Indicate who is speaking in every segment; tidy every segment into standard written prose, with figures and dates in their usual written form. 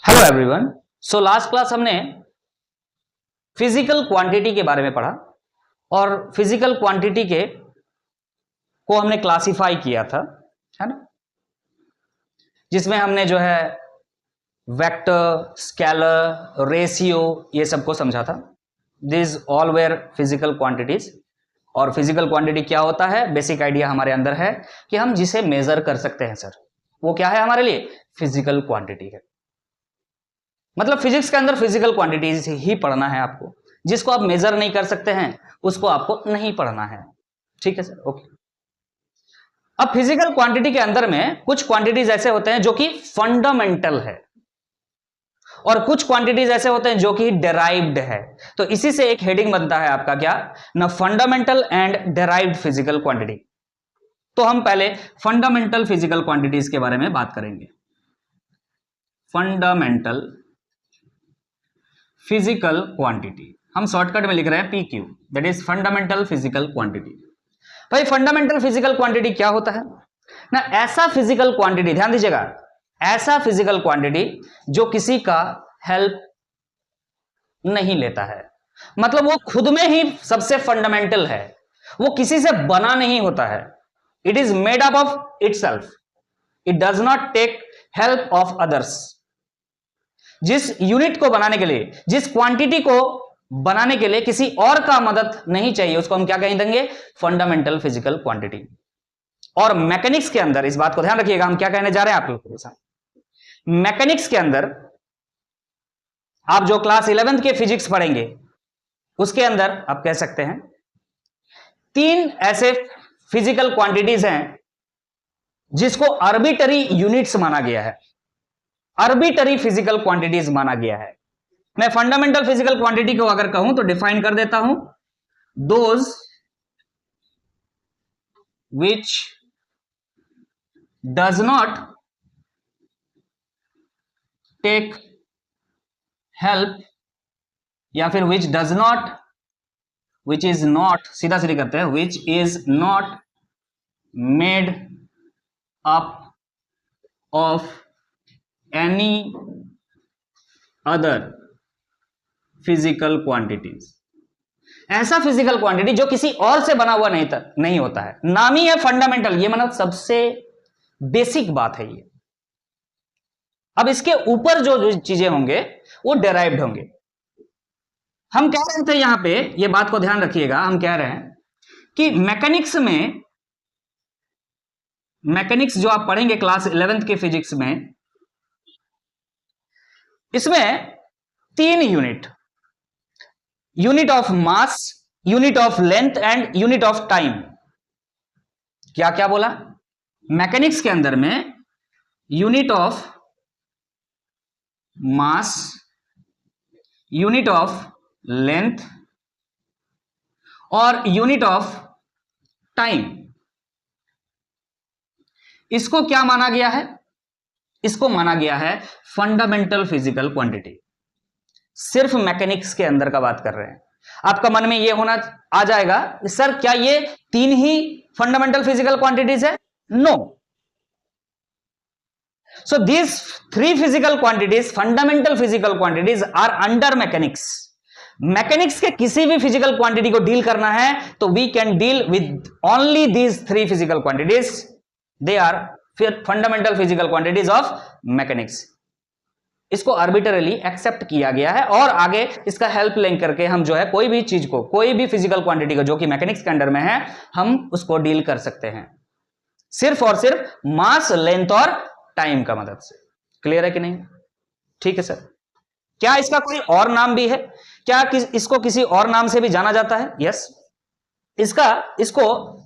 Speaker 1: Hello everyone. So last class हमने physical quantity के बारे में पढ़ा और फिजिकल क्वांटिटी के को हमने क्लासिफाई किया था, है ना, जिसमें हमने जो है वेक्टर, स्केलर, रेशियो ये सबको समझा था। This all were physical quantities. और फिजिकल क्वांटिटी क्या होता है, बेसिक आइडिया हमारे अंदर है कि हम जिसे मेजर कर सकते हैं सर, वो क्या है हमारे लिए, फिजिकल क्वांटिटी है। मतलब फिजिक्स के अंदर फिजिकल क्वांटिटीज ही पढ़ना है आपको। जिसको आप मेजर नहीं कर सकते हैं उसको आपको नहीं पढ़ना है। ठीक है सर, ओके। अब फिजिकल क्वांटिटी के अंदर में कुछ क्वांटिटीज ऐसे होते हैं जो कि फंडामेंटल है और कुछ क्वांटिटीज ऐसे होते हैं जो कि डेराइव्ड है। तो इसी से एक हेडिंग बनता है आपका, क्या ना, fundamental and derived physical quantity. तो हम पहले फंडामेंटल फिजिकल क्वांटिटीज के बारे में बात करेंगे। फंडामेंटल फिजिकल क्वांटिटी हम शॉर्टकट में लिख रहे हैं PQ, that is fundamental physical quantity. भाई फंडामेंटल फिजिकल क्वांटिटी क्या होता है ना, ऐसा फिजिकल क्वांटिटी, ध्यान दीजिएगा, ऐसा फिजिकल क्वांटिटी जो किसी का हेल्प नहीं लेता है। मतलब वो खुद में ही सबसे फंडामेंटल है, वो किसी से बना नहीं होता है। It is made up of itself, it does not take help of others. जिस यूनिट को बनाने के लिए, जिस क्वांटिटी को बनाने के लिए किसी और का मदद नहीं चाहिए, उसको हम क्या कह देंगे, फंडामेंटल फिजिकल क्वांटिटी। और मैकेनिक्स के अंदर इस बात को ध्यान रखिएगा, हम क्या कहने जा रहे हैं आप लोगों के साथ। मैकेनिक्स के अंदर आप जो क्लास 11th के फिजिक्स पढ़ेंगे उसके अंदर आप कह सकते हैं 3 ऐसे फिजिकल क्वांटिटीज हैं जिसको आर्बिटरी यूनिट्स माना गया है, आर्बिटरी फिजिकल क्वांटिटीज माना गया है। मैं फंडामेंटल फिजिकल क्वांटिटी को अगर कहूं तो डिफाइन कर देता हूं, those which does not take help, या फिर which does not, which is not, सीधा सीधी करते हैं, which is not made up of any other physical quantities. ऐसा फिजिकल क्वांटिटी जो किसी और से बना हुआ नहीं होता है, नाम ही है फंडामेंटल। ये मतलब सबसे बेसिक बात है ये। अब इसके ऊपर जो चीजें होंगे वो डेराइव्ड होंगे। हम कह रहे थे यहां पे, ये बात को ध्यान रखिएगा, हम कह रहे हैं कि मैकेनिक्स जो आप पढ़ेंगे क्लास 11th के फिजिक्स में, इसमें 3 unit of mass, unit of length and unit of time. क्या क्या बोला, मैकेनिक्स के अंदर में unit of mass, unit of length और यूनिट ऑफ टाइम, इसको क्या माना गया है, इसको माना गया है फंडामेंटल फिजिकल क्वांटिटी। सिर्फ मैकेनिक्स के अंदर का बात कर रहे हैं। आपका मन में यह होना आ जाएगा, सर क्या ये 3 ही फंडामेंटल फिजिकल क्वांटिटीज है? No. So these 3 physical quantities, fundamental physical quantities, are under mechanics. Mechanics के किसी भी फिजिकल क्वांटिटी को डील करना है तो we can deal with only these 3 physical quantities, they are fundamental physical quantities of mechanics. इसको arbitrarily accept किया गया है और आगे इसका हेल्प लिंक करके हम जो है कोई भी चीज को, कोई भी फिजिकल क्वांटिटी को जो कि मैकेनिक्स के अंडर में है, हम उसको डील कर सकते हैं सिर्फ और सिर्फ मास, लेंथ और टाइम का मदद से। क्लियर है कि नहीं? ठीक है सर। क्या इसका कोई और नाम भी है? क्या इसको किसी और नाम से भी जाना जाता है? यस, इसको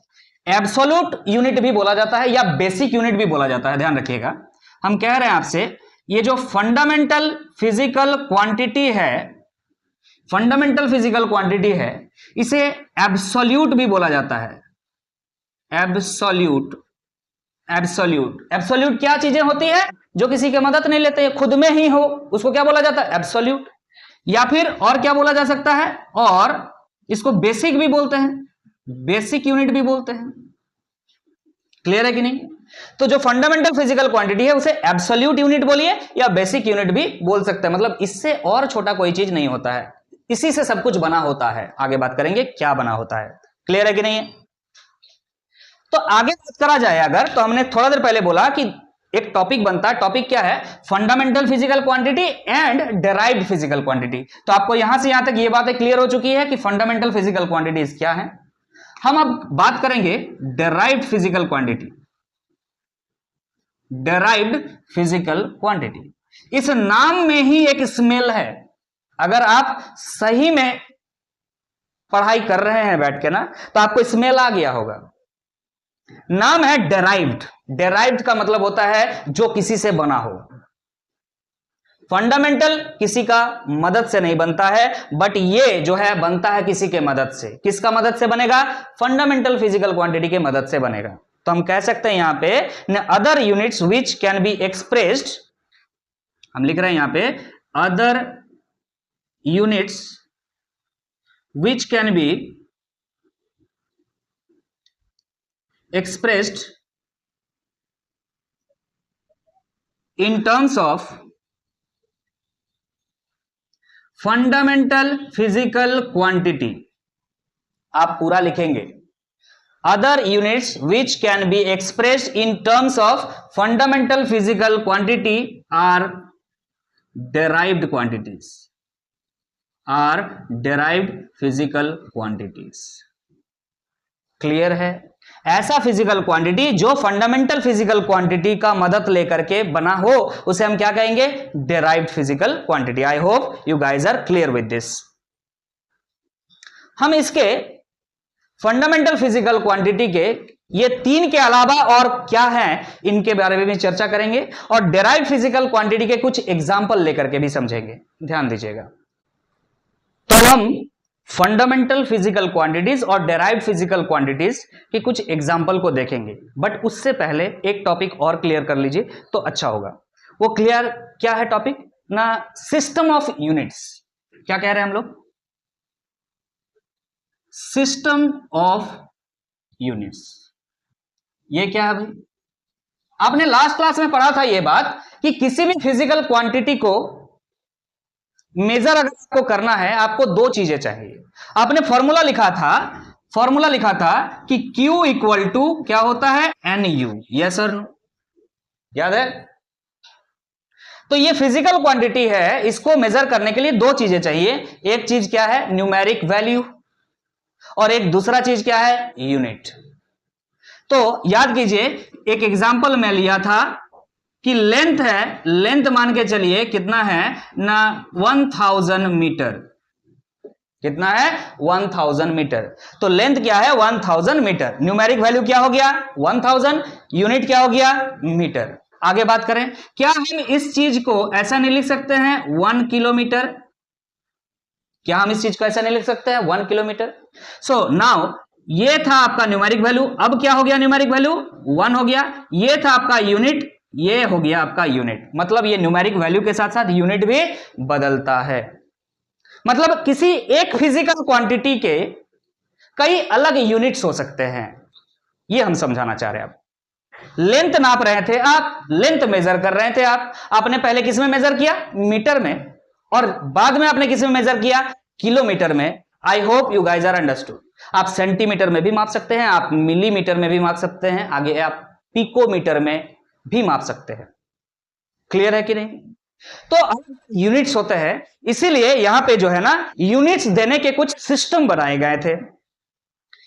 Speaker 1: एब्सोल्यूट यूनिट भी बोला जाता है या बेसिक यूनिट भी बोला जाता है। ध्यान रखिएगा, हम कह रहे हैं आपसे, ये जो फंडामेंटल फिजिकल क्वांटिटी है, फंडामेंटल फिजिकल क्वांटिटी है, इसे एब्सोल्यूट भी बोला जाता है। एब्सोल्यूट, एब्सोल्यूट क्या चीजें होती है जो किसी की मदद नहीं लेते, खुद में ही हो, उसको क्या बोला जाता है? एब्सोल्यूट। या फिर और क्या बोला जा सकता है, और इसको बेसिक भी बोलते हैं, बेसिक यूनिट भी बोलते हैं। क्लियर है कि नहीं? तो जो फंडामेंटल फिजिकल क्वांटिटी है उसे एब्सोल्यूट यूनिट बोलिए या बेसिक यूनिट भी बोल सकते हैं, मतलब इससे और छोटा कोई चीज नहीं होता है, इसी से सब कुछ बना होता है। आगे बात करेंगे क्या बना होता है। क्लियर है कि नहीं? तो आगे बात करा जाए अगर, तो हमने थोड़ा देर पहले बोला कि एक टॉपिक बनता है, टॉपिक क्या है? Fundamental physical quantity and derived physical quantity. तो आपको यहां से यहां तक ये बातें क्लियर हो चुकी है कि फंडामेंटल फिजिकल क्वांटिटीज क्या है। हम अब बात करेंगे derived physical quantity. Derived physical quantity, इस नाम में ही एक स्मेल है। अगर आप सही में पढ़ाई कर रहे हैं बैठ के ना, तो आपको स्मेल आ गया होगा। नाम है डेराइव्ड। डेराइव्ड का मतलब होता है जो किसी से बना हो। फंडामेंटल किसी का मदद से नहीं बनता है, बट ये जो है बनता है किसी के मदद से। किसका मदद से बनेगा? फंडामेंटल फिजिकल क्वांटिटी के मदद से बनेगा। तो हम कह सकते हैं यहां पे other units which can be expressed, हम लिख रहे हैं यहां पे other units which can be expressed in terms of fundamental physical quantity। आप पूरा लिखेंगे other units which can be expressed in terms of fundamental physical quantity are derived quantities, are derived physical quantities। Clear है? ऐसा physical quantity जो fundamental physical quantity का मदद लेकर के बना हो उसे हम क्या कहेंगे? Derived physical quantity. I hope you guys are clear with this. हम इसके फंडामेंटल फिजिकल क्वांटिटी के ये तीन के अलावा और क्या है इनके बारे में भी चर्चा करेंगे, और डेराइव्ड फिजिकल क्वांटिटी के कुछ एग्जांपल लेकर के भी समझेंगे। ध्यान दीजिएगा। तो हम फंडामेंटल फिजिकल क्वांटिटीज और डेराइव्ड फिजिकल क्वांटिटीज के कुछ एग्जांपल को देखेंगे, बट उससे पहले एक टॉपिक और क्लियर कर लीजिए तो अच्छा होगा। वो क्लियर क्या है टॉपिक ना? System of units. क्या कह रहे हैं हम लोग? System of units. ये क्या है भाई? आपने लास्ट क्लास में पढ़ा था ये बात कि किसी भी फिजिकल क्वांटिटी को मेजर अगर आपको करना है, आपको दो चीजें चाहिए। आपने फॉर्मूला लिखा था कि Q इक्वल टू क्या होता है? NU। यस और नो? याद है? तो ये फिजिकल क्वांटिटी है, इसको मेजर करने के लिए दो चीजें चाहिए। एक चीज क्या है? न्यूमेरिक वैल्यू, और एक दूसरा चीज क्या है? यूनिट। तो याद कीजिए, एक एग्जांपल मैं लिया था कि लेंथ है, लेंथ मान के चलिए कितना है ना? 1000 मीटर। कितना है? 1000 मीटर। तो लेंथ क्या है? 1000 मीटर। न्यूमेरिक वैल्यू क्या हो गया? 1000। यूनिट क्या हो गया? मीटर। आगे बात करें, क्या हम इस चीज को ऐसा नहीं लिख सकते हैं 1 किलोमीटर? क्या हम इस चीज को ऐसा नहीं लिख सकते हैं 1 किलोमीटर? सो नाउ ये था आपका न्यूमेरिक वैल्यू, अब क्या हो गया? न्यूमेरिक वैल्यू 1 हो गया। ये था आपका यूनिट, ये हो गया आपका यूनिट। मतलब ये न्यूमेरिक वैल्यू के साथ साथ यूनिट भी बदलता है। मतलब किसी एक फिजिकल क्वांटिटी के कई अलग यूनिट्स हो सकते हैं, ये हम समझाना चाह रहे हैं। आप लेंथ नाप रहे थे, आप लेंथ मेजर कर रहे थे, आपने पहले किस में मेजर किया? मीटर में, और बाद में आपने किस में मेजर किया? किलोमीटर में। I hope you guys are understood. आप सेंटीमीटर में भी माप सकते हैं, आप मिलीमीटर में भी माप सकते हैं, आगे आप पिकोमीटर में भी माप सकते हैं। क्लियर है कि नहीं? तो यूनिट्स होते हैं, इसीलिए यहां पे जो है ना यूनिट्स देने के कुछ सिस्टम बनाए गए थे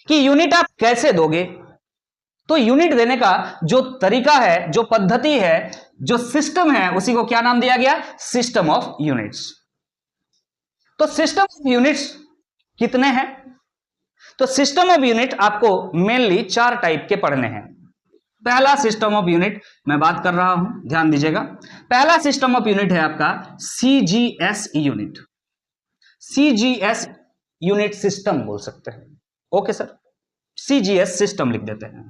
Speaker 1: कि यूनिट आप कैसे दोगे। तो यूनिट देने का जो तरीका है, जो पद्धति है, जो सिस्टम है, उसी को क्या नाम दिया गया? System of units. तो सिस्टम ऑफ यूनिट्स कितने हैं? तो सिस्टम ऑफ यूनिट आपको मेनली 4 टाइप के पढ़ने हैं। पहला सिस्टम ऑफ यूनिट मैं बात कर रहा हूं, ध्यान दीजिएगा। पहला सिस्टम ऑफ यूनिट है आपका CGS unit. CGS unit system बोल सकते हैं। ओके सर, CGS सिस्टम लिख देते हैं।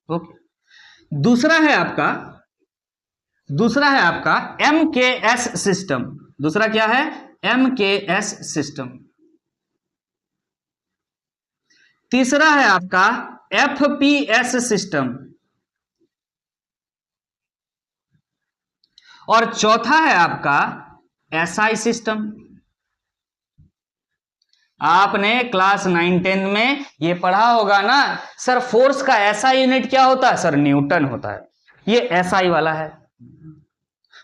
Speaker 1: ओके। दूसरा है आपका MKS सिस्टम। दूसरा क्या है? MKS system. तीसरा है आपका FPS सिस्टम, और चौथा है आपका SI सिस्टम। आपने क्लास 9-10 में ये पढ़ा होगा ना सर, फोर्स का SI यूनिट क्या होता है सर, न्यूटन होता है। ये SI वाला है,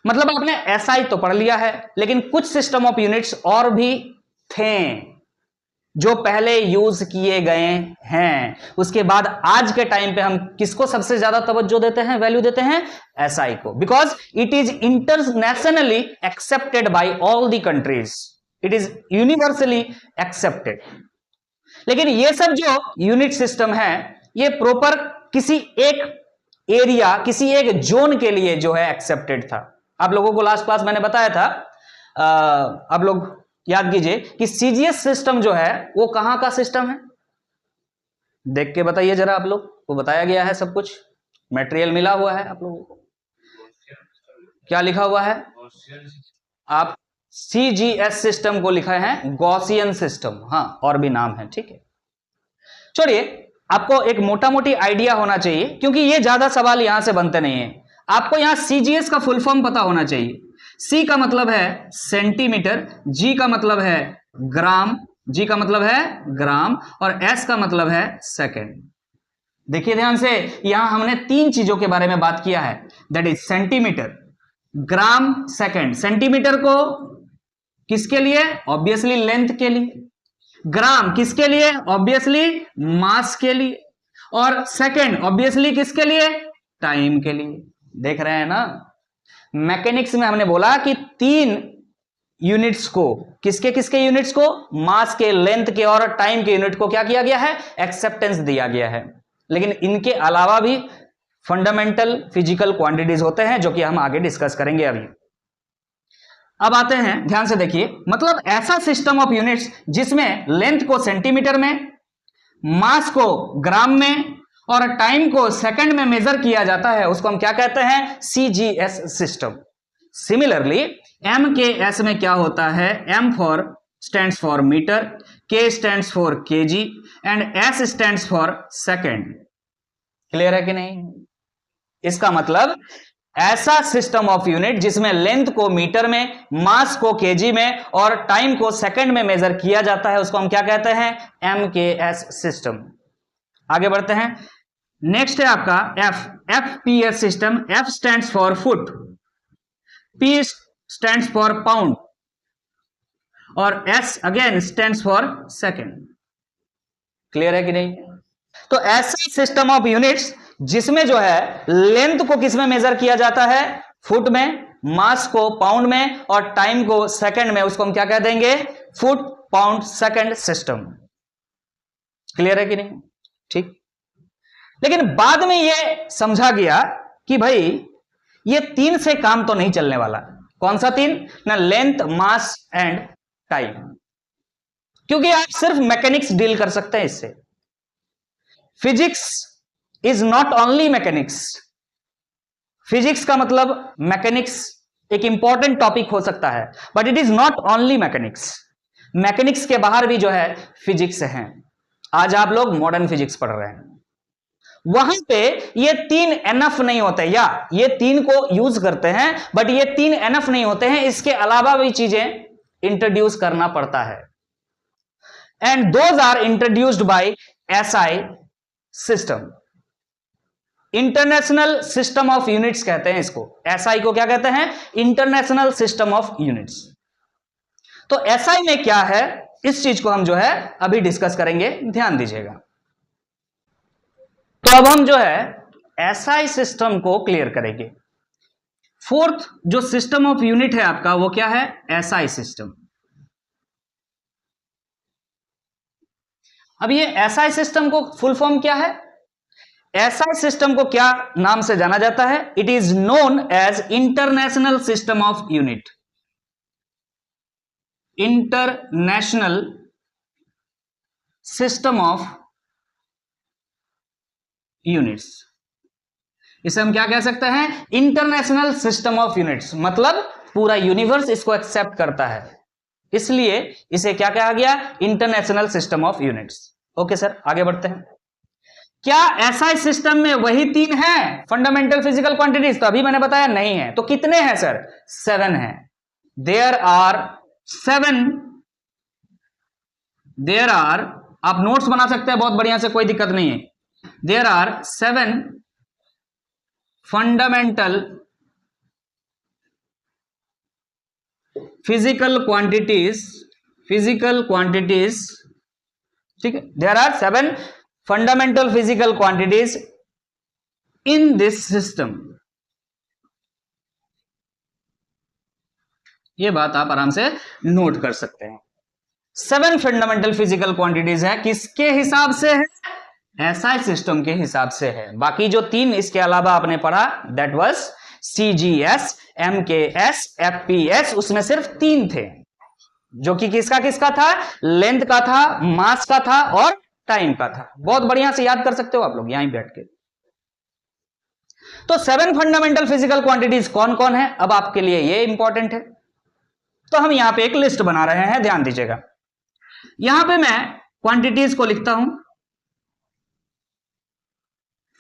Speaker 1: मतलब आपने SI तो पढ़ लिया है, लेकिन कुछ सिस्टम ऑफ यूनिट्स और भी थे जो पहले यूज किए गए हैं। उसके बाद आज के टाइम पे हम किसको सबसे ज्यादा तवज्जो देते हैं, वैल्यू देते हैं, SI को, because it is internationally accepted by all the countries, it is universally accepted. लेकिन ये सब जो यूनिट सिस्टम है ये प्रॉपर किसी एक एरिया, किसी एक जोन के लिए जो है एक्सेप्टेड था। आप लोगों को लास्ट क्लास मैंने बताया था, आप लोग याद कीजिए कि CGS सिस्टम जो है वो कहां का सिस्टम है, देख के बताइए जरा, आप लोग को बताया गया है सब कुछ, मटेरियल मिला हुआ है आप लोगों को, क्या लिखा हुआ है, आप CGS सिस्टम को लिखा है गॉसियन सिस्टम, हाँ और भी नाम है, ठीक है। छोड़िए, आपको एक मोटा मोटी आइडिया होना चाहिए, क्योंकि ये ज्यादा सवाल यहां से बनते नहीं है। आपको यहां CGS का फुल फॉर्म पता होना चाहिए। C का मतलब है सेंटीमीटर, G का मतलब है ग्राम, G का मतलब है ग्राम, और S का मतलब है सेकेंड। देखिए ध्यान से, यहां हमने 3 चीजों के बारे में बात किया है, that is centimetre, gram, second. Centimetre को किसके लिए, ऑब्वियसली लेंथ के लिए, ग्राम किसके लिए, ऑब्वियसली मास के लिए, और सेकेंड ऑब्वियसली किसके लिए, टाइम के लिए। देख रहे हैं ना, मैकेनिक्स में हमने बोला कि 3 यूनिट्स को, किसके किसके यूनिट्स को, मास के, लेंथ के और टाइम के यूनिट को क्या किया गया है, एक्सेप्टेंस दिया गया है। लेकिन इनके अलावा भी फंडामेंटल फिजिकल क्वांटिटीज होते हैं जो कि हम आगे डिस्कस करेंगे अभी। अब आते हैं, ध्यान से देखिए, मतलब ऐसा सिस्टम ऑफ यूनिट्स जिसमें लेंथ को सेंटीमीटर में, मास को ग्राम में और टाइम को सेकंड में मेजर किया जाता है, उसको हम क्या कहते हैं, CGS सिस्टम। सिमिलरली MKS में क्या होता है, M for stands for metre, K stands for kg and S stands for second. Clear है कि नहीं? इसका मतलब ऐसा सिस्टम ऑफ यूनिट जिसमें लेंथ को मीटर में, मास को kg में और टाइम को सेकंड में मेजर किया जाता है, उसको हम क्या कहते हैं, MKS सिस्टम। आगे बढ़ते हैं, नेक्स्ट है आपका FPS system. F stands for foot, P stands for pound और S again stands for second. Clear है कि नहीं? तो ऐसा सिस्टम ऑफ यूनिट्स जिसमें जो है लेंथ को किस में मेजर किया जाता है, फुट में, मास को पाउंड में और टाइम को सेकंड में, उसको हम क्या कह देंगे, foot pound second system. Clear है कि नहीं? ठीक। लेकिन बाद में यह समझा गया कि भाई ये 3 से काम तो नहीं चलने वाला। कौन सा 3? ना, लेंथ, मास एंड टाइम, क्योंकि आप सिर्फ मैकेनिक्स डील कर सकते हैं इससे। Physics is not only mechanics. Physics का मतलब मैकेनिक्स एक इंपॉर्टेंट टॉपिक हो सकता है, but it is not only mechanics. Mechanics के बाहर भी जो है फिजिक्स है। आज आप लोग मॉडर्न फिजिक्स पढ़ रहे हैं, वहां पे ये 3 एनफ नहीं होते, या ये 3 को यूज करते हैं बट ये 3 एनफ नहीं होते हैं, इसके अलावा भी चीजें इंट्रोड्यूस करना पड़ता है। And those are introduced by SI system, international system of units कहते हैं इसको। SI को क्या कहते हैं, इंटरनेशनल सिस्टम ऑफ यूनिट्स। तो SI में क्या है, इस चीज को हम जो है अभी डिस्कस करेंगे, ध्यान दीजिएगा। तो अब हम जो है SI सिस्टम को क्लियर करेंगे। फोर्थ जो सिस्टम ऑफ यूनिट है आपका, वो क्या है, SI सिस्टम। अब ये SI सिस्टम को फुल फॉर्म क्या है, SI सिस्टम को क्या नाम से जाना जाता है, it is known as international system of unit. International system of units, इसे हम क्या कह सकते हैं, इंटरनेशनल सिस्टम ऑफ यूनिट्स। मतलब पूरा यूनिवर्स इसको एक्सेप्ट करता है, इसलिए इसे क्या कहा गया, international system of units. Okay sir, आगे बढ़ते हैं। क्या एसआई सिस्टम में वही 3 है फंडामेंटल फिजिकल क्वांटिटीज? तो अभी मैंने बताया नहीं है। तो कितने हैं सर? 7 है। देयर आर 7, देयर आर, आप नोट्स बना सकते हैं बहुत बढ़िया से, कोई दिक्कत नहीं है। There are 7 fundamental physical quantities, physical quantities, ठीक है। There are 7 fundamental physical quantities in this system. ये बात आप आराम से नोट कर सकते हैं। 7 फंडामेंटल फिजिकल क्वांटिटीज है, किसके हिसाब से है? एसआई सिस्टम के हिसाब से है। बाकी जो 3 इसके अलावा आपने पढ़ा, that was CGS, MKS, FPS, उसमें सिर्फ 3 थे, जो कि किसका किसका था? लेंथ का था, मास का था और टाइम का था। बहुत बढ़िया से याद कर सकते हो आप लोग यहां बैठ के। तो 7 फंडामेंटल फिजिकल क्वांटिटीज कौन कौन है, अब आपके लिए ये इंपॉर्टेंट है। तो हम यहां पे एक लिस्ट बना रहे हैं, ध्यान दीजिएगा। यहां पे मैं क्वांटिटीज को लिखता हूं,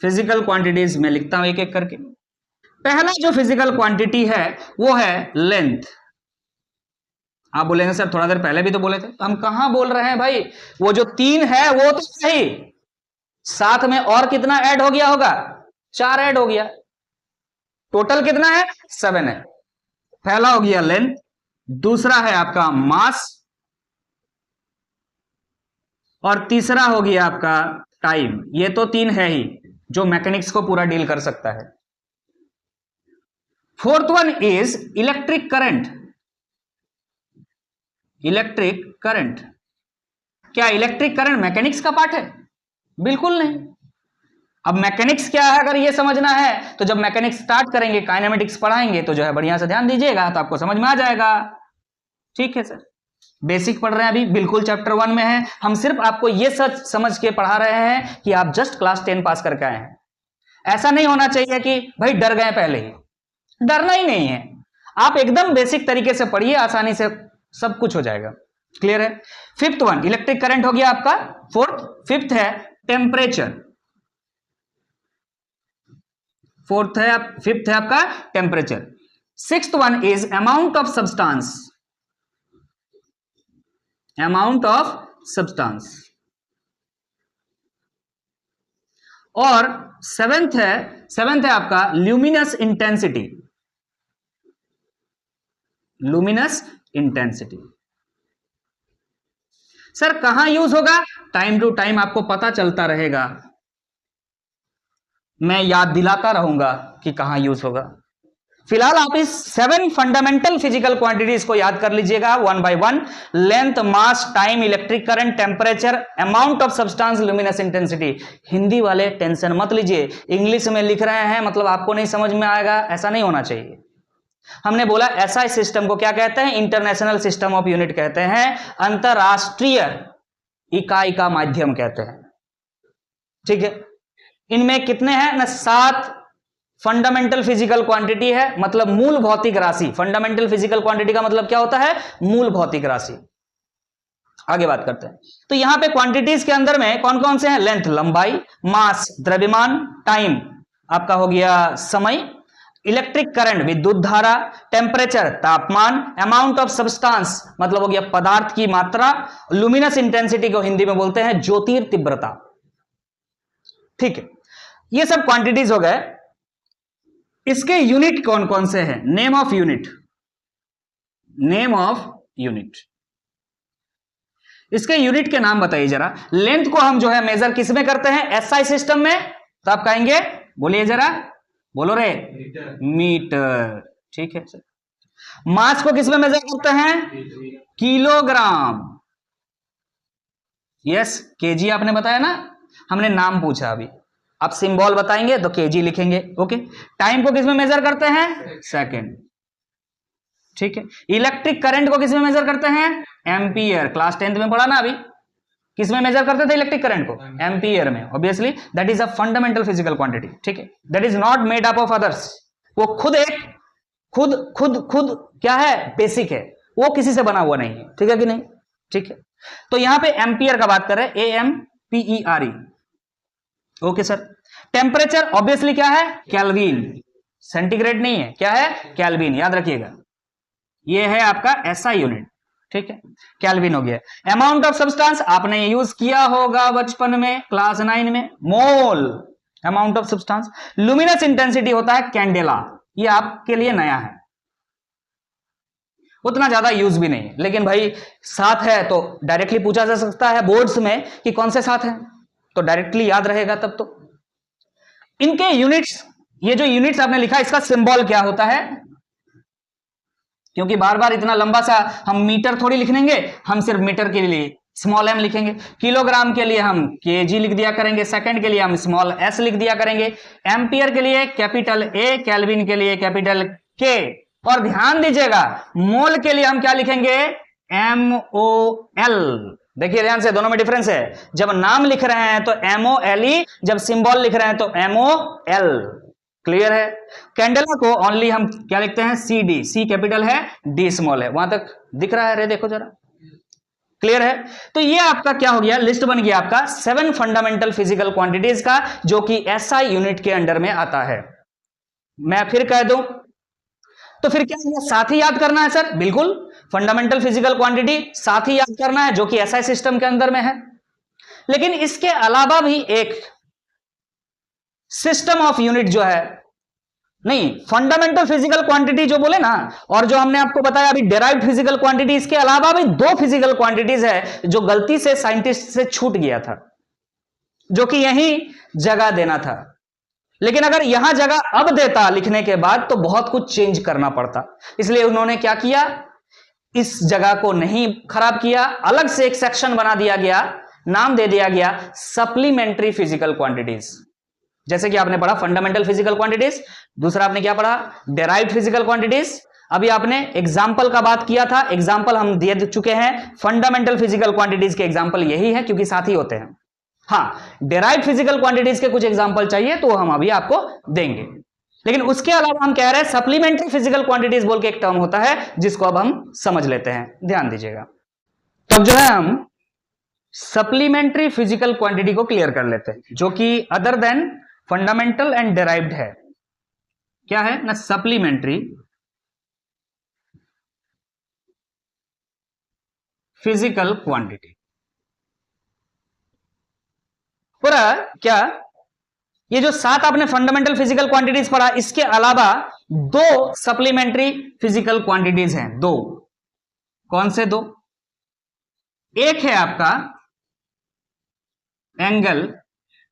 Speaker 1: फिजिकल क्वांटिटीज में लिखता हूं एक एक करके। पहला जो फिजिकल क्वांटिटी है वो है लेंथ। आप बोलेंगे सर थोड़ा देर पहले भी तो बोले थे। तो हम कहां बोल रहे हैं भाई? वो जो 3 है वो तो सही, साथ में और कितना ऐड हो गया होगा? 4 ऐड हो गया। टोटल कितना है? 7 है। पहला हो गया लेंथ, दूसरा है आपका मास, और तीसरा हो गया आपका टाइम। ये तो 3 है ही जो मैकेनिक्स को पूरा डील कर सकता है। Fourth one is electric current. Electric current, क्या इलेक्ट्रिक करंट मैकेनिक्स का पार्ट है? बिल्कुल नहीं। अब मैकेनिक्स क्या है अगर ये समझना है तो जब मैकेनिक्स स्टार्ट करेंगे, काइनेमेटिक्स पढ़ाएंगे, तो जो है बढ़िया से ध्यान दीजिएगा तो आपको समझ में आ जाएगा। ठीक है सर, बेसिक पढ़ रहे हैं अभी, बिल्कुल चैप्टर 1 में है। हम सिर्फ आपको ये सच समझ के पढ़ा रहे हैं कि आप जस्ट क्लास 10 पास करके आए हैं। ऐसा नहीं होना चाहिए कि भाई डर गए पहले ही, डरना ही नहीं है। आप एकदम बेसिक तरीके से पढ़िए, आसानी से सब कुछ हो जाएगा। क्लियर है? फिफ्थ वन इलेक्ट्रिक करंट हो गया आपका, फोर्थ। फिफ्थ है टेम्परेचर, फोर्थ है, फिफ्थ है आपका temperature. Sixth one is amount of substance, amount of substance. और सेवेंथ है आपका luminous intensity, luminous intensity. Sir कहां यूज होगा? टाइम टू टाइम आपको पता चलता रहेगा, मैं याद दिलाता रहूंगा कि कहां यूज होगा। फिलहाल आप इस 7 फंडामेंटल फिजिकल क्वांटिटीज को याद कर लीजिएगा 1 by 1। Length, mass, time, electric current, temperature, amount of substance, luminous intensity. Hindi वाले टेंशन मत लीजिए, इंग्लिश में लिख रहे हैं मतलब आपको नहीं समझ में आएगा, ऐसा नहीं होना चाहिए। हमने बोला एसआई सिस्टम को क्या कहते हैं? इंटरनेशनल सिस्टम ऑफ यूनिट कहते हैं, अंतरराष्ट्रीय इकाई का माध्यम कहते हैं। ठीक है, इनमें कितने हैं ना? 7 फंडामेंटल फिजिकल क्वांटिटी है, मतलब मूल भौतिक राशि। फंडामेंटल फिजिकल क्वांटिटी का मतलब क्या होता है? मूल भौतिक राशि। आगे बात करते हैं। तो यहां पे क्वांटिटीज के अंदर में कौन कौन से हैं? लेंथ लंबाई, मास द्रव्यमान, टाइम आपका हो गया समय, इलेक्ट्रिक करंट विद्युत धारा, टेम्परेचर तापमान, अमाउंट ऑफ सब्सटेंस मतलब हो गया पदार्थ की मात्रा, लुमिनस इंटेंसिटी को हिंदी में बोलते हैं ज्योतिर्तीव्रता। ठीक है, ये सब क्वांटिटीज हो गए। इसके यूनिट कौन कौन से हैं? Name of unit, name of unit, इसके यूनिट के नाम बताइए जरा। लेंथ को हम जो है मेजर किस में करते हैं? एसआई सिस्टम में। तो आप कहेंगे, बोलिए जरा, बोलो रे, मीटर। ठीक है सर। मास को किस में मेजर करते हैं? किलोग्राम। यस, केजी आपने बताया ना, हमने नाम पूछा अभी। आप सिंबल बताएंगे तो केजी लिखेंगे। ओके। टाइम को किस में मेजर करते हैं? सेकंड। ठीक है। इलेक्ट्रिक करंट को किस में मेजर करते हैं? एम्पियर। क्लास 10th में पढ़ा ना अभी, किस में मेजर करते थे इलेक्ट्रिक करंट को? एम्पियर में। Obviously that is a fundamental physical quantity. ठीक है, that is not made up of others. वो खुद एक खुद क्या है? बेसिक है, वो किसी से बना हुआ नहीं है। ठीक है कि नहीं? ठीक है। तो यहां पे एम्पियर का बात कर रहे हैं, AM PERE। Okay sir. Temperature obviously क्या है, केल्विन, सेंटीग्रेड नहीं है, क्या है, केल्विन, याद रखिएगा। ये है आपका SI यूनिट, ठीक है, केल्विन हो गया। अमाउंट ऑफ सब्सटेंस आपने यूज किया होगा बचपन में, क्लास 9 में, mole, amount of substance. Luminous intensity होता है कैंडेला, ये आपके लिए नया है, उतना ज्यादा यूज भी नहीं है, लेकिन भाई साथ है तो डायरेक्टली पूछा जा सकता है बोर्ड्स में कि कौन से साथ है, तो डायरेक्टली याद रहेगा तब तो। इनके यूनिट्स, ये जो यूनिट्स आपने लिखा इसका सिंबल क्या होता है, क्योंकि बार बार इतना लंबा सा हम मीटर थोड़ी लिख लेंगे, हम सिर्फ मीटर के लिए स्मॉल m लिखेंगे, किलोग्राम के लिए हम kg लिख दिया करेंगे, सेकंड के लिए हम स्मॉल s लिख दिया करेंगे, एम्पियर के लिए कैपिटल A, केल्विन के लिए कैपिटल K, और ध्यान दीजिएगा मोल के लिए हम क्या लिखेंगे, MOL। देखिए ध्यान से, दोनों में डिफरेंस है, जब नाम लिख रहे हैं तो MOLE, जब सिंबल लिख रहे हैं तो MOL। क्लियर है। कैंडेला को ओनली हम क्या लिखते हैं, CD, C कैपिटल है, D स्मॉल है, वहां तक दिख रहा है, रे देखो जरा, क्लियर है। तो ये आपका क्या हो गया, लिस्ट बन गया आपका 7 फंडामेंटल फिजिकल क्वांटिटीज का, जो कि SI यूनिट के अंडर में आता है। मैं फिर कह दूं तो फिर क्या ये साथ ही याद करना है सर, बिल्कुल, फंडामेंटल फिजिकल क्वांटिटी साथ ही याद करना है, जो कि SI सिस्टम के अंदर में है। लेकिन इसके अलावा भी एक सिस्टम ऑफ यूनिट जो है, नहीं, फंडामेंटल फिजिकल क्वांटिटी जो बोले ना, और जो हमने आपको बताया अभी डेराइव्ड फिजिकल क्वांटिटी, इसके अलावा भी 2 फिजिकल क्वांटिटीज है जो गलती से साइंटिस्ट से छूट गया था, जो कि यही जगह देना था। लेकिन अगर यहां जगह अब देता लिखने के बाद तो बहुत कुछ चेंज करना पड़ता, इसलिए उन्होंने क्या किया, इस जगह को नहीं खराब किया, अलग से एक सेक्शन बना दिया गया, नाम दे दिया गया सप्लीमेंट्री फिजिकल क्वांटिटीज। जैसे कि आपने पढ़ा फंडामेंटल फिजिकल क्वांटिटीज, दूसरा आपने क्या पढ़ा, डेराइव्ड फिजिकल क्वांटिटीज। अभी आपने एग्जाम्पल का बात किया था, एग्जाम्पल हम दे चुके हैं, फंडामेंटल फिजिकल क्वांटिटीज के एग्जाम्पल यही है, क्योंकि साथ ही होते हैं। हाँ, डेराइव्ड फिजिकल क्वांटिटीज के कुछ एग्जाम्पल चाहिए तो हम अभी आपको देंगे, लेकिन उसके अलावा हम कह रहे हैं सप्लीमेंट्री फिजिकल क्वांटिटीज बोल के एक टर्म होता है, जिसको अब हम समझ लेते हैं, ध्यान दीजिएगा। तब जो है हम सप्लीमेंट्री फिजिकल क्वांटिटी को क्लियर कर लेते हैं, जो कि other than fundamental and derived है। क्या है ना, सप्लीमेंट्री फिजिकल क्वांटिटी। पूरा क्या, ये जो 7 आपने फंडामेंटल फिजिकल क्वांटिटीज पढ़ा, इसके अलावा 2 सप्लीमेंट्री फिजिकल क्वांटिटीज हैं, 2। कौन से 2? एक है आपका एंगल,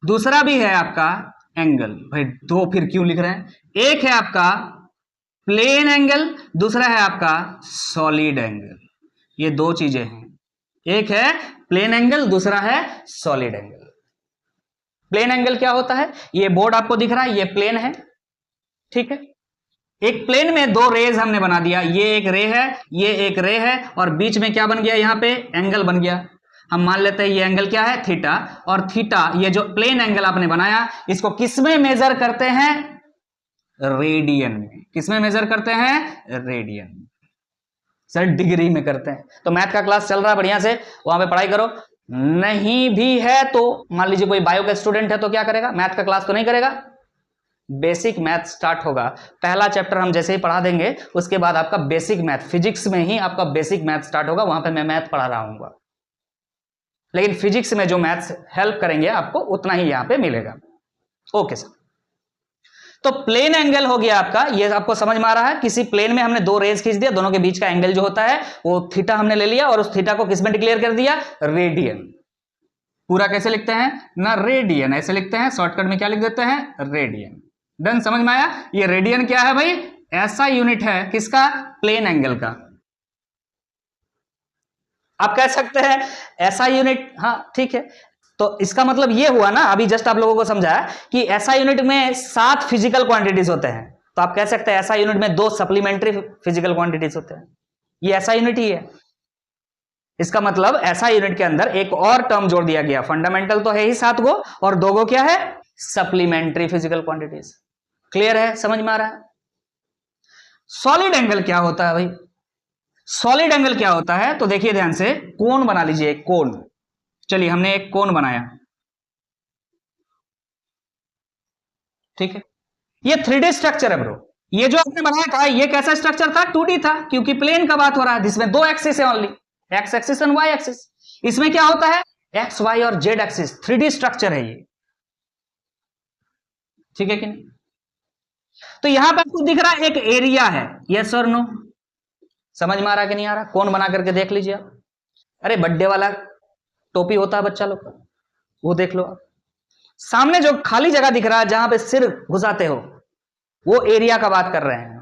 Speaker 1: दूसरा भी है आपका एंगल। भाई 2 फिर क्यों लिख रहे हैं? एक है आपका प्लेन एंगल, दूसरा है आपका सॉलिड एंगल। ये 2 चीजें हैं, एक है प्लेन एंगल, दूसरा है सॉलिड एंगल। प्लेन एंगल क्या होता है, ये बोर्ड आपको दिख रहा है, ये प्लेन है, ठीक है। एक प्लेन में 2 रेज हमने बना दिया, ये एक रे है, ये एक रे है, और बीच में क्या बन गया, यहां पे एंगल बन गया। हम मान लेते हैं ये एंगल क्या है, थीटा, और थीटा, ये जो प्लेन एंगल आपने बनाया, इसको किसमें मेजर करते हैं, रेडियन में। किसमें मेजर करते हैं, रेडियन। सर डिग्री में करते हैं। तो मैथ का क्लास चल रहा है बढ़िया से, वहां पे पढ़ाई करो। नहीं भी है तो मान लीजिए कोई बायो का स्टूडेंट है तो क्या करेगा, मैथ का क्लास तो नहीं करेगा, बेसिक मैथ स्टार्ट होगा। पहला चैप्टर हम जैसे ही पढ़ा देंगे, उसके बाद आपका बेसिक मैथ, फिजिक्स में ही आपका बेसिक मैथ स्टार्ट होगा, वहां पे मैं मैथ पढ़ा रहा हूँ, लेकिन फिजिक्स में जो मैथ्स हेल्प करेंगे आपको उतना ही यहां पे मिलेगा। ओके सर, तो प्लेन एंगल हो गया आपका, ये आपको समझ में आ रहा है, किसी प्लेन में हमने 2 रेज खींच दिया, दोनों के बीच का एंगल जो होता है वो थीटा हमने ले लिया, और उस थीटा को किसमें डिक्लेयर कर दिया, रेडियन। पूरा कैसे लिखते हैं ना, रेडियन ऐसे लिखते हैं, शॉर्टकट में क्या लिख देते हैं, रेडियन। डन, समझ में आया। ये रेडियन क्या है भाई, ऐसा यूनिट है किसका, प्लेन एंगल का। आप कह सकते हैं ऐसा यूनिट, हाँ ठीक है, तो इसका मतलब ये हुआ ना, अभी जस्ट आप लोगों को समझाया कि ऐसा यूनिट में 7 फिजिकल क्वांटिटीज होते हैं, तो आप कह सकते हैं ऐसा यूनिट में 2 सप्लीमेंट्री फिजिकल क्वांटिटीज होते हैं, ये ऐसा यूनिट ही है। इसका मतलब ऐसा यूनिट के अंदर एक और टर्म जोड़ दिया गया, फंडामेंटल तो है ही 7 गो, और 2 गो क्या है, सप्लीमेंट्री फिजिकल क्वांटिटीज। क्लियर है, समझ में आ रहा है। सॉलिड एंगल क्या होता है भाई, सॉलिड एंगल क्या होता है, तो देखिए ध्यान से, कोन बना लीजिए, एक कोन। चलिए हमने एक कोन बनाया, ठीक है, ये 3D स्ट्रक्चर है ब्रो। ये जो आपने बनाया था ये कैसा स्ट्रक्चर था? 2D था, क्योंकि प्लेन का बात हो रहा है जिसमें दो एक्सिस है only, x axis and y axis. इसमें क्या होता है? एक्स वाई और जेड एक्सिस, 3D स्ट्रक्चर है ये, ठीक है कि नहीं? तो यहां पर आपको दिख रहा है एक एरिया है, यस और नो? समझ में आ रहा कि नहीं आ रहा? कौन बना करके देख लीजिए आप। अरे बर्थडे वाला टोपी होता है बच्चा लोग का, वो देख लो आप। सामने जो खाली जगह दिख रहा है जहां पे सिर घुसाते हो, वो एरिया का बात कर रहे हैं।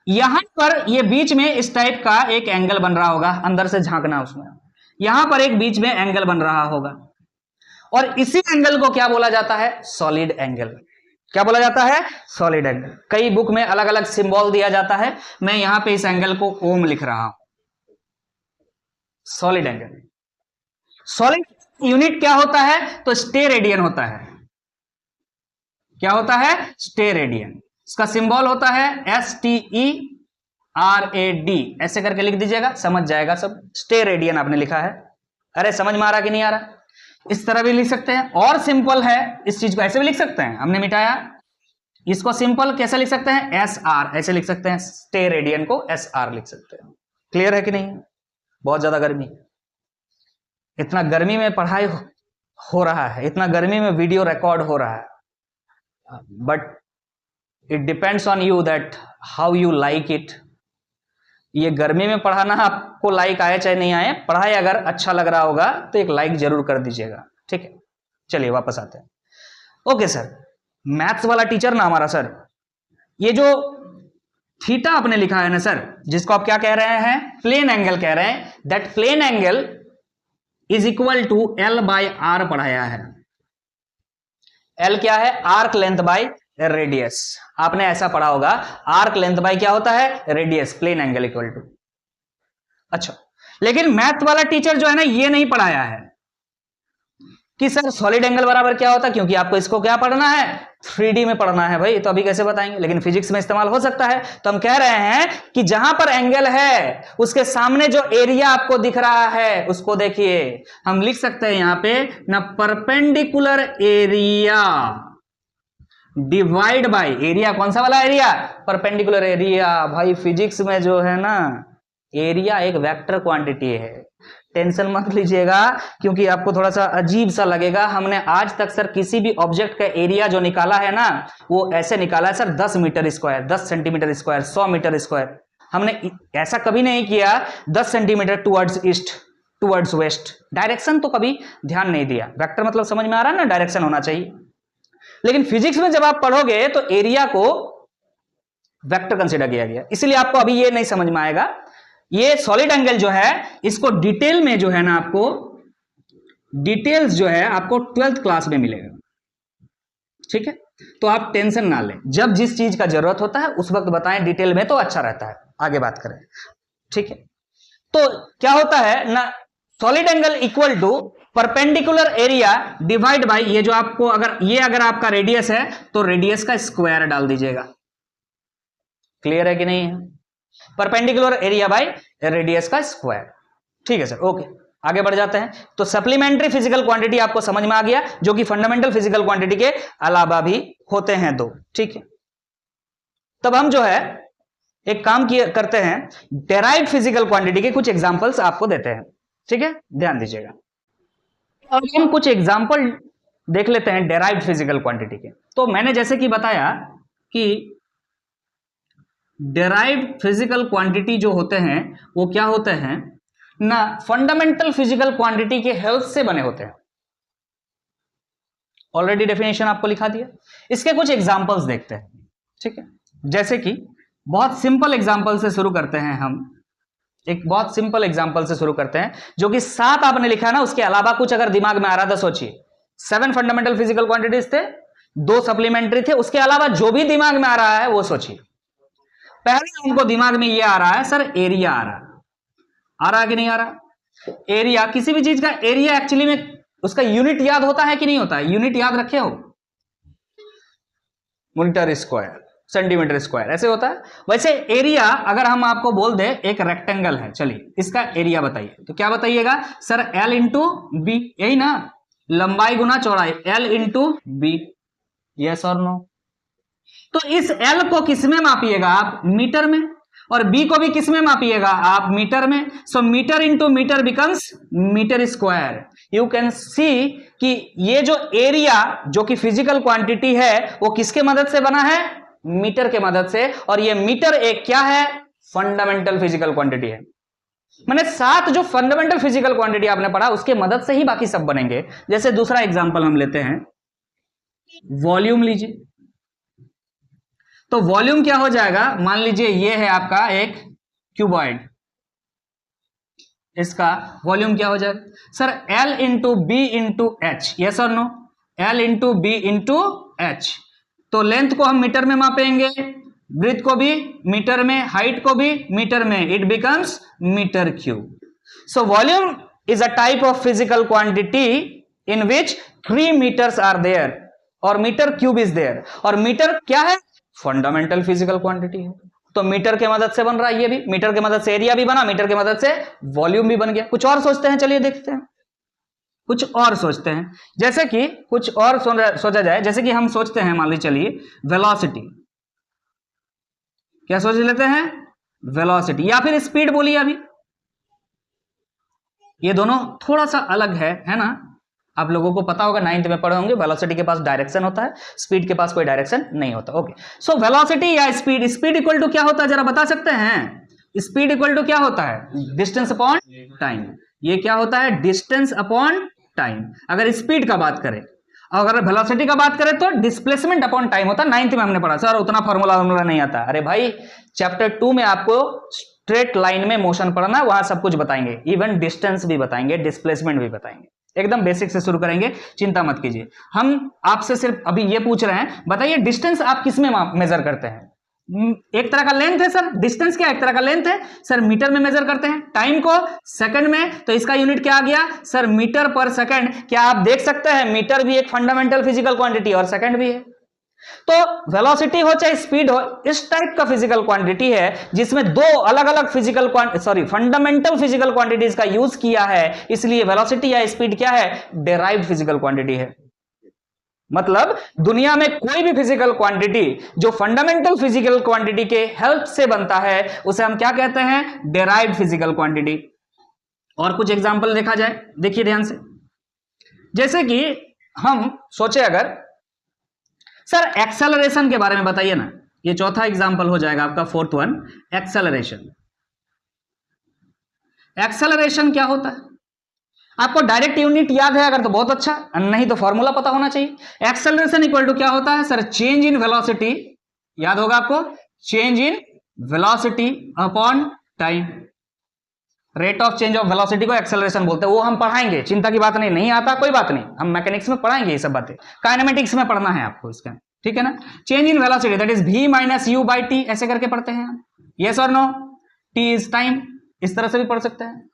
Speaker 1: यहां पर ये बीच में इस टाइप का एक एंगल बन रहा होगा, अंदर से झांकना उसमें, यहां पर एक बीच में एंगल बन रहा होगा, और इसी एंगल को क्या बोला जाता है? Solid angle. क्या बोला जाता है? Solid angle. कई बुक में अलग अलग सिंबल दिया जाता है, मैं यहां पे इस एंगल को ओम लिख रहा हूं, सॉलिड एंगल। सॉलिड यूनिट क्या होता है? तो स्टे रेडियन होता है। क्या होता है? Stay radian. इसका सिंबल होता है STERAD, ऐसे करके लिख दीजिएगा, समझ जाएगा सब। स्टे रेडियन आपने लिखा है। अरे समझ में आ रहा कि नहीं आ रहा? इस तरह भी लिख सकते हैं, और सिंपल है, इस चीज को ऐसे भी लिख सकते हैं, हमने मिटाया इसको। सिंपल कैसे लिख सकते हैं? SR, ऐसे लिख सकते हैं, स्टे रेडियन को SR लिख सकते हैं। क्लियर है कि नहीं? बहुत ज्यादा गर्मी, इतना गर्मी में पढ़ाई हो रहा है, इतना गर्मी में वीडियो रिकॉर्ड हो रहा है, but it depends on you that how you like it. ये गर्मी में पढ़ाना आपको लाइक आए चाहे नहीं आए, पढ़ाई अगर अच्छा लग रहा होगा तो एक लाइक जरूर कर दीजिएगा, ठीक है? चलिए वापस आते हैं। ओके सर, मैथ्स वाला टीचर ना हमारा सर, ये जो थीटा आपने लिखा है ना सर, जिसको आप क्या कह रहे हैं? प्लेन एंगल कह रहे हैं। That plane angle is equal to L/R पढ़ाया है। L क्या है? Arc length by radius. आपने ऐसा पढ़ा होगा, आर्क लेंथ बाय क्या होता है? Radius, plane angle equal to. अच्छा, लेकिन मैथ वाला टीचर जो है ना, ये नहीं पढ़ाया है कि सर सॉलिड एंगल बराबर क्या होता है, क्योंकि आपको इसको क्या पढ़ना है? 3D में पढ़ना है भाई, तो अभी कैसे बताएंगे? लेकिन फिजिक्स में इस्तेमाल हो सकता है। तो हम कह रहे हैं कि जहां पर एंगल है उसके सामने जो एरिया आपको दिख रहा है उसको देखिए, हम लिख सकते हैं यहां पे ना, perpendicular area divide by area. कौन सा वाला एरिया? Perpendicular area. भाई फिजिक्स में जो है ना, एरिया एक वेक्टर क्वांटिटी है, टेंशन मत लीजिएगा, क्योंकि आपको थोड़ा सा अजीब सा लगेगा। हमने आज तक सर किसी भी ऑब्जेक्ट का एरिया जो निकाला है ना, वो ऐसे निकाला है sir, 10 metre square, 10 centimetre square, 100 metre square. हमने ऐसा कभी नहीं किया 10 centimetre towards east, towards west. Direction तो कभी ध्यान नहीं दिया। वेक्टर मतलब समझ में आ रहा है ना, डायरेक्शन होना चाहिए। लेकिन फिजिक्स में जब आप पढ़ोगे तो एरिया को वेक्टर कंसीडर किया गया, इसलिए आपको अभी ये नहीं समझ में आएगा। ये सॉलिड एंगल जो है, इसको डिटेल में जो है ना, आपको डिटेल्स जो है आपको 12th क्लास में मिलेगा, ठीक है? तो आप टेंशन ना लें, जब जिस चीज का जरूरत होता है उस वक्त बताएं डिटेल में, तो अच्छा रहता है। आगे बात करें, ठीक है? तो क्या होता है ना, solid angle equal to perpendicular area divide by, ये जो आपको अगर आपका रेडियस है तो रेडियस का स्क्वायर डाल दीजिएगा। क्लियर है कि नहीं है? परपेंडिकुलर एरिया बाय रेडियस का स्क्वायर। ठीक है सर, ओके, आगे बढ़ जाते हैं। तो सप्लीमेंट्री फिजिकल क्वांटिटी आपको समझ में आ गया, जो कि फंडामेंटल फिजिकल क्वांटिटी के अलावा भी होते हैं दो, ठीक है? तब हम जो है एक काम करते हैं, डेराइव्ड फिजिकल क्वांटिटी के कुछ एग्जांपल्स आपको देते हैं, ठीक है? ध्यान दीजिएगा। अब हम कुछ एग्जांपल देख लेते हैं डेराइव्ड फिजिकल क्वांटिटी के। तो मैंने जैसे कि बताया कि डेराइव्ड फिजिकल क्वांटिटी जो होते हैं वो क्या होते हैं ना, फंडामेंटल फिजिकल क्वांटिटी के हेल्प से बने होते हैं। ऑलरेडी डेफिनेशन आपको लिखा दिया। इसके कुछ एग्जांपल्स देखते हैं, ठीक है? जैसे कि बहुत सिंपल एग्जांपल से शुरू करते हैं हम, एक बहुत सिंपल एग्जांपल से शुरू करते हैं, जो कि 7 आपने लिखा ना, उसके अलावा कुछ अगर दिमाग में आ रहा था सोचिए। 7 फंडामेंटल फिजिकल क्वांटिटीज थे, 2 सप्लीमेंट्री थे, उसके अलावा जो भी दिमाग में आ रहा है वो सोचिए। पहले हमको दिमाग में ये आ रहा है सर, एरिया आ रहा है कि नहीं आ रहा? एरिया, किसी भी चीज का एरिया एक्चुअली में उसका यूनिट याद होता है कि नहीं होता है? यूनिट याद रखे हो? मीटर स्क्वायर, सेंटीमीटर स्क्वायर, ऐसे होता है। वैसे एरिया अगर हम आपको बोल दे एक रेक्टेंगल है, चलिए इसका एरिया बताइए, तो क्या बताइएगा सर? L इंटू बी, यही ना, लंबाई गुना चौड़ाई, L इंटू बी। यस और नो? तो इस L को किसमें मापिएगा आप? मीटर में। और B को भी किसमें मापिएगा आप? मीटर में। So metre into metre becomes metre square. You can see कि ये जो एरिया जो कि फिजिकल क्वांटिटी है वो किसके मदद से बना है? मीटर के मदद से। और ये मीटर एक क्या है? फंडामेंटल फिजिकल क्वांटिटी है। मैंने 7 जो फंडामेंटल फिजिकल क्वांटिटी आपने पढ़ा उसके मदद से ही बाकी सब बनेंगे। जैसे दूसरा एग्जांपल हम लेते हैं, वॉल्यूम लीजिए। तो वॉल्यूम क्या हो जाएगा? मान लीजिए ये है आपका एक क्यूबॉइड, इसका वॉल्यूम क्या हो जाएगा sir? L into B into H. Yes और no? L into B into H. तो लेंथ को हम मीटर में मापेंगे, ब्रीथ को भी मीटर में, हाइट को भी मीटर में, it becomes metre cube. So volume is a type of physical quantity in which 3 metres are there और मीटर क्यूब इज देयर। और मीटर क्या है? फंडामेंटल फिजिकल क्वांटिटी है। तो मीटर के मदद से बन रहा है, ये भी मीटर के मदद से एरिया भी बना, मीटर के मदद से वॉल्यूम भी बन गया। कुछ और सोचते हैं, चलिए देखते हैं, कुछ और सोचते हैं। जैसे कि कुछ और सोचा जाए, जैसे कि हम सोचते हैं, मान लीजिए चलिए वेलोसिटी, क्या सोच लेते हैं? वेलोसिटी या फिर स्पीड बोलिए। अभी ये दोनों थोड़ा सा अलग है ना? आप लोगों को पता होगा, 9th में पढ़े होंगे, वेलोसिटी के पास डायरेक्शन होता है, स्पीड के पास कोई डायरेक्शन नहीं होता। ओके, सो वेलोसिटी या स्पीड, स्पीड इक्वल टू क्या होता है जरा बता सकते हैं? स्पीड इक्वल टू क्या होता है? Distance upon time. ये क्या होता है? Distance upon time. अगर स्पीड का बात करें, अगर वेलोसिटी का बात करें तो डिस्प्लेसमेंट अपॉन टाइम होता है। 9th में हमने पढ़ा। सर उतना फॉर्मूला नहीं आता। अरे भाई, चैप्टर 2 में आपको स्ट्रेट लाइन में मोशन पढ़ना है, वहां सब कुछ बताएंगे, इवन डिस्टेंस भी बताएंगे, डिस्प्लेसमेंट भी बताएंगे। एकदम बेसिक से शुरू करेंगे, चिंता मत कीजिए। हम आपसे सिर्फ अभी ये पूछ रहे हैं, बताइए डिस्टेंस आप किस में मेजर करते हैं? एक तरह का लेंथ है सर, डिस्टेंस क्या एक तरह का लेंथ है सर, मीटर में मेजर करते हैं। टाइम को सेकंड में, तो इसका यूनिट क्या आ गया सर? मीटर पर सेकंड। क्या आप देख सकते हैं मीटर भी एक फंडामेंटल फिजिकल क्वांटिटी और सेकंड भी है। तो वेलोसिटी हो चाहे स्पीड हो, इस टाइप का फिजिकल क्वांटिटी है जिसमें दो अलग अलग फंडामेंटल फिजिकल क्वांटिटीज का यूज किया है। इसलिए वेलोसिटी या स्पीड क्या है? डेराइव्ड फिजिकल क्वांटिटी है। मतलब दुनिया में कोई भी फिजिकल क्वांटिटी जो फंडामेंटल फिजिकल क्वांटिटी के हेल्प से बनता है उसे हम क्या कहते हैं? Derived physical quantity. और कुछ एग्जांपल देखा जाए, देखिए ध्यान से। जैसे कि हम सोचे अगर सर एक्सेलरेशन के बारे में बताइए ना, ये चौथा एग्जांपल हो जाएगा आपका, फोर्थ वन, एक्सेलरेशन। एक्सेलरेशन क्या होता है? आपको डायरेक्ट यूनिट याद है अगर तो बहुत अच्छा, नहीं तो फॉर्मूला पता होना चाहिए। एक्सेलरेशन इक्वल टू क्या होता है सर? चेंज इन वेलोसिटी, याद होगा आपको, change in velocity upon time. Rate of change of velocity को एक्सेलरेशन बोलते हैं। वो हम पढ़ाएंगे, चिंता की बात नहीं, नहीं आता कोई बात नहीं, हम मैकेनिक्स में पढ़ाएंगे ये सब बातें, काइनेमेटिक्स में पढ़ना है आपको इसका, ठीक है ना? Change in velocity that is v minus you by T, ऐसे करके पढ़ते हैं हम। यस और नो? टी इज टाइम, इस तरह से भी पढ़ सकते हैं।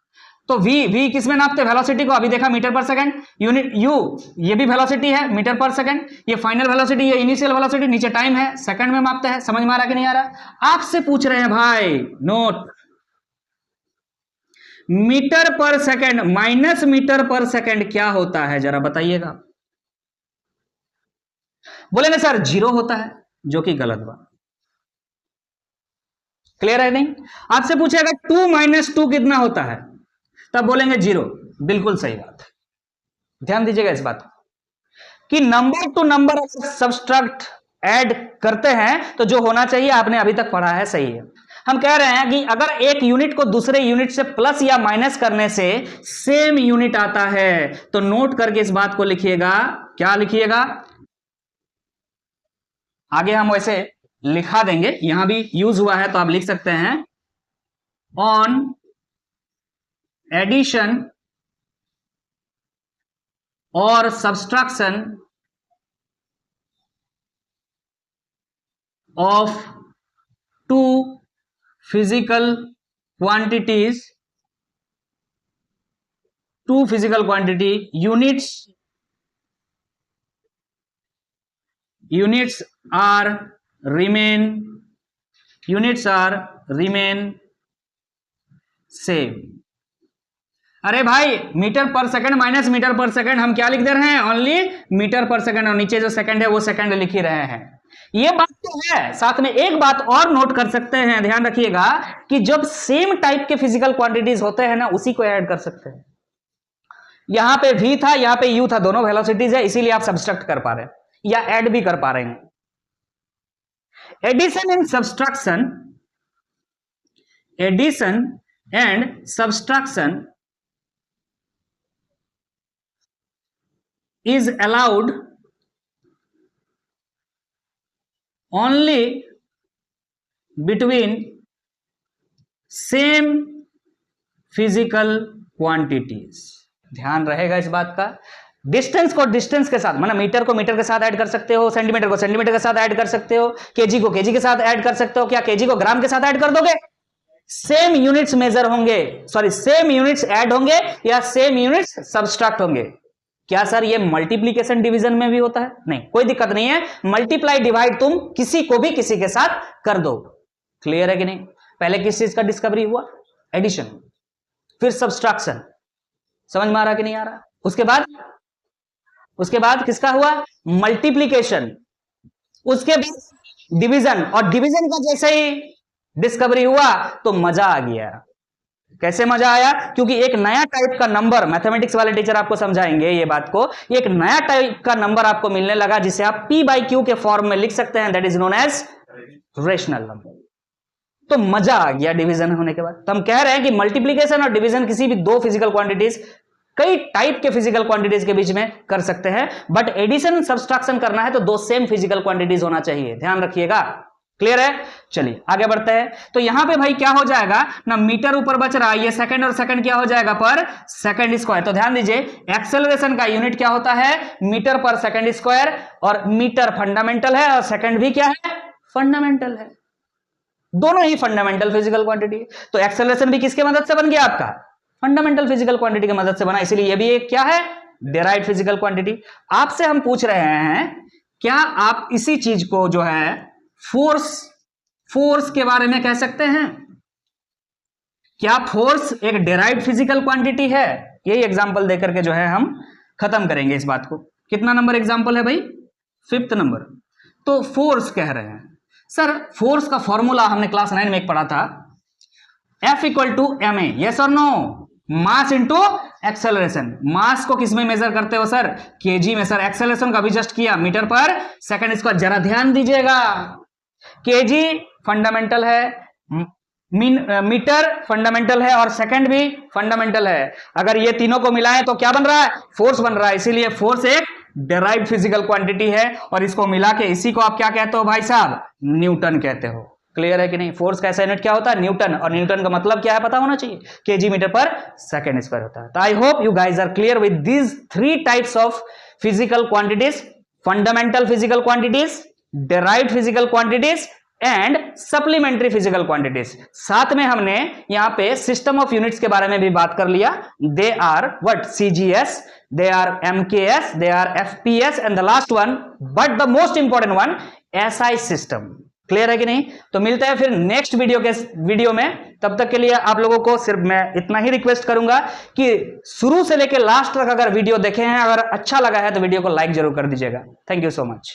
Speaker 1: तो v किस में नापते हैं? वेलोसिटी को। अभी देखा मीटर पर सेकंड, यूनिट u, ये भी वेलोसिटी है मीटर पर सेकंड। ये फाइनल वेलोसिटी, ये इनिशियल वेलोसिटी, नीचे टाइम है, सेकंड में मापते हैं। समझ में आ रहा कि नहीं आ रहा? आपसे पूछ रहे हैं भाई, नोट, मीटर पर सेकंड माइनस मीटर पर सेकंड क्या होता है जरा बताइएगा? बोलेंगे सर 0 होता है, जो कि गलत बात। क्लियर है नहीं? आपसे पूछेगा 2 माइनस 2 कितना होता है, तब बोलेंगे 0। बिल्कुल सही बात। ध्यान दीजिएगा इस बात कि number two number subtract add करते हैं तो जो होना चाहिए आपने अभी तक पढ़ा है सही है। हम कह रहे हैं कि अगर एक यूनिट को दूसरे यूनिट से प्लस या माइनस करने से सेम यूनिट आता है तो नोट करके इस बात को लिखिएगा। क्या लिखिएगा? आगे हम वैसे लिखा देंगे, यहां भी यूज हुआ है तो आप लिख सकते हैं, ऑन एडिशन और subtraction of two physical quantities, two physical quantity units are remain same। अरे भाई मीटर पर सेकंड माइनस मीटर पर सेकंड हम क्या लिख दे रहे हैं, ओनली मीटर पर सेकंड, और नीचे जो सेकंड है वो सेकंड लिख ही रहे हैं। ये बात तो है। साथ में एक बात और नोट कर सकते हैं, ध्यान रखिएगा कि जब सेम टाइप के फिजिकल क्वांटिटीज होते हैं ना, उसी को ऐड कर सकते हैं। यहां पे v था, यहां पे u था, दोनों वेलोसिटीज है, इसीलिए आप सब्सट्रैक्ट कर पा रहे हैं या ऐड भी कर पा रहे हैं। Addition and subtraction, addition and subtraction is allowed only between same physical quantities। ध्यान रहेगा इस बात का। डिस्टेंस को डिस्टेंस के साथ, मतलब मीटर को मीटर के साथ ऐड कर सकते हो, सेंटीमीटर को सेंटीमीटर के साथ ऐड कर सकते हो, केजी को केजी के साथ ऐड कर सकते हो। क्या केजी को ग्राम के साथ ऐड कर दोगे? सेम यूनिट्स मेजर होंगे, सॉरी सेम यूनिट्स ऐड होंगे या सेम यूनिट्स सब्सट्रैक्ट होंगे। क्या सर ये मल्टीप्लीकेशन डिवीजन में भी होता है? नहीं, कोई दिक्कत नहीं है। मल्टीप्लाई डिवाइड तुम किसी को भी किसी के साथ कर दो। क्लियर है कि नहीं? पहले किस चीज का डिस्कवरी हुआ? एडिशन, फिर सब्सट्रैक्शन। समझ में आ रहा कि नहीं आ रहा? उसके बाद किसका हुआ? मल्टीप्लीकेशन, उसके बाद डिवीजन, और डिवीजन का जैसे ही डिस्कवरी हुआ तो मजा आ गया। कैसे मजा आया? क्योंकि एक नया टाइप का नंबर, मैथमेटिक्स वाले टीचर आपको समझाएंगे ये बात को, एक नया टाइप का नंबर आपको मिलने लगा जिसे आप p/q के फॉर्म में लिख सकते हैं, that is known as rational number. तो मजा आ गया डिवीजन होने के बाद। तो हम कह रहे हैं कि मल्टीप्लीकेशन और डिवीजन किसी भी दो फिजिकल क्वांटिटीज, कई टाइप के फिजिकल क्वांटिटीज के बीच में कर सकते हैं, बट एडिशन सब्सट्रैक्शन करना है तो दो सेम फिजिकल क्वांटिटीज होना चाहिए। ध्यान रखिएगा। क्लियर है? चलिए आगे बढ़ते हैं। तो यहां पे भाई क्या हो जाएगा ना, मीटर ऊपर बच रहा है, ये सेकंड, और सेकंड क्या हो जाएगा? पर सेकंड स्क्वायर। तो ध्यान दीजिए एक्सेलरेशन का यूनिट क्या होता है? मीटर पर सेकंड स्क्वायर, और मीटर फंडामेंटल है और सेकंड भी क्या है? फंडामेंटल है। दोनों ही फंडामेंटल फिजिकल क्वांटिटी। तो एक्सेलरेशन भी किसके मदद से बन गया? आपका फंडामेंटल फिजिकल क्वांटिटी की मदद से बना, इसलिए ये भी एक क्या है? Derived physical quantity. आपसे हम पूछ रहे हैं, क्या आप इसी चीज को जो है फोर्स के बारे में कह सकते हैं? क्या फोर्स एक डेराइव्ड फिजिकल क्वांटिटी है? यही एग्जांपल देकर के जो है हम खत्म करेंगे इस बात को। कितना नंबर एग्जांपल है भाई? 5th number. तो फोर्स कह रहे हैं सर, फोर्स का फॉर्मूला हमने क्लास 9 में एक पढ़ा था, F = ma, यस और no? Mass into acceleration. Mass को किस में मेजर करते हो सर? केजी में। सर एक्सेलरेशन का भी जस्ट किया, मीटर पर सेकंड स्क्वायर। जरा ध्यान दीजिएगा, केजी फंडामेंटल है, मीटर फंडामेंटल है और सेकंड भी फंडामेंटल है। अगर ये तीनों को मिलाएं तो क्या बन रहा है? फोर्स बन रहा है। इसीलिए फोर्स एक डेराइव्ड फिजिकल क्वांटिटी है, और इसको मिला के इसी को आप क्या कहते हो भाई साहब? न्यूटन कहते हो। क्लियर है कि नहीं? फोर्स का ऐसा यूनिट क्या होता है? न्यूटन। और न्यूटन का मतलब क्या है पता होना चाहिए, केजी मीटर पर सेकंड स्क्वायर होता है। तो I hope you guys are clear with these 3 types of physical quantities: fundamental physical quantities, derived physical quantities and supplementary physical quantities. साथ में हमने यहां पे सिस्टम ऑफ यूनिट्स के बारे में भी बात कर लिया। They are what? CGS, they are MKS, they are FPS, and the last one, but the most important one, SI system। Clear है कि नहीं? तो मिलते हैं फिर नेक्स्ट वीडियो में। तब तक के लिए आप लोगों को सिर्फ मैं इतना ही रिक्वेस्ट करूंगा कि शुरू से लेकर लास्ट तक अगर वीडियो देखे हैं, अगर अच्छा लगा है तो वीडियो को लाइक जरूर कर दीजिएगा। Thank you so much.